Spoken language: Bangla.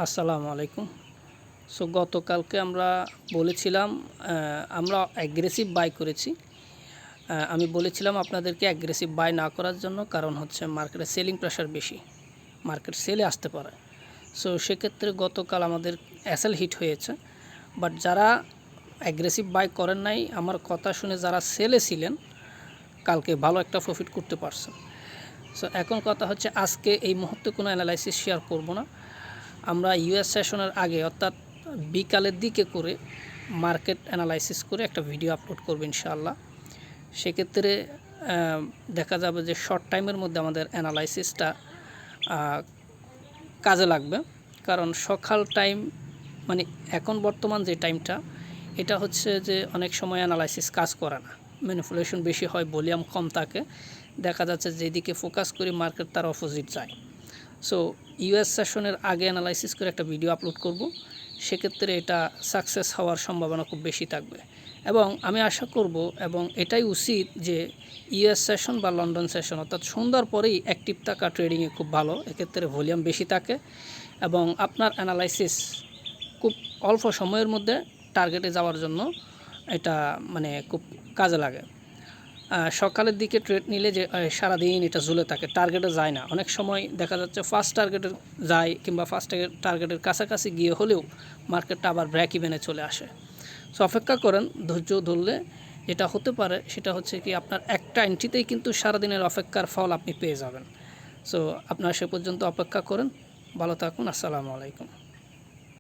আসসালামু আলাইকুম। সো গতকালকে আমরা বলেছিলাম আমরা অ্যাগ্রেসিভ বাই করেছি। আমি বলেছিলাম আপনাদেরকে অ্যাগ্রেসিভ বাই না করার জন্য, কারণ হচ্ছে মার্কেটে সেলিং প্রেশার বেশি, মার্কেট সেলে আসতে পারে। সো সেক্ষেত্রে গতকাল আমাদের এসএল হিট হয়েছে। বাট যারা অ্যাগ্রেসিভ বাই করেন নাই, আমার কথা শুনে যারা সেলে ছিলেন কালকে ভালো একটা প্রফিট করতে পারছেন। সো এখন কথা হচ্ছে, আজকে এই মুহূর্তে কোনো অ্যানালাইসিস শেয়ার করব না। আমরা ইউএস সেশনের আগে অর্থাৎ বিকালের দিকে করে মার্কেট অ্যানালাইসিস করে একটা ভিডিও আপলোড করব ইনশাআল্লাহ। সেক্ষেত্রে দেখা যাবে যে শর্ট টাইমের মধ্যে আমাদের অ্যানালাইসিসটা কাজে লাগবে। কারণ সকাল টাইম মানে এখন বর্তমান যে টাইমটা, এটা হচ্ছে যে অনেক সময় অ্যানালাইসিস কাজ করে না, ম্যানিপুলেশন বেশি হয়, ভলিউম কম থাকে। দেখা যাচ্ছে যেদিকে ফোকাস করি মার্কেট তার অপোজিট যায়। সো ইউএস সেশনের আগে অ্যানালাইসিস করে একটা ভিডিও আপলোড করব। সেক্ষেত্রে এটা সাকসেস হওয়ার সম্ভাবনা খুব বেশি থাকবে এবং আমি আশা করব, এবং এটাই উচিত, যে ইউএস সেশন বা লন্ডন সেশন অর্থাৎ সন্ধ্যার পরেই অ্যাক্টিভ থাকা ট্রেডিংয়ে খুব ভালো। এক্ষেত্রে ভলিউম বেশি থাকে এবং আপনার অ্যানালাইসিস খুব অল্প সময়ের মধ্যে টার্গেটে যাওয়ার জন্য এটা মানে খুব কাজে লাগে। সকালের দিকে ট্রেড নিলে যে সারাদিন এটা ঝুলে থাকে, টার্গেটে যায় না। অনেক সময় দেখা যাচ্ছে ফার্স্ট টার্গেটে যায় কিংবা ফার্স্ট টার্গেটের কাছাকাছি গিয়ে হলেও মার্কেটটা আবার ব্রেক ইভেনে চলে আসে। সো অপেক্ষা করেন, ধৈর্য ধরলে যেটা হতে পারে সেটা হচ্ছে কি, আপনার একটা এন্ট্রিতেই কিন্তু সারাদিনের অপেক্ষার ফল আপনি পেয়ে যাবেন। সো আপনারা সে পর্যন্ত অপেক্ষা করেন। ভালো থাকুন। আসসালামু আলাইকুম।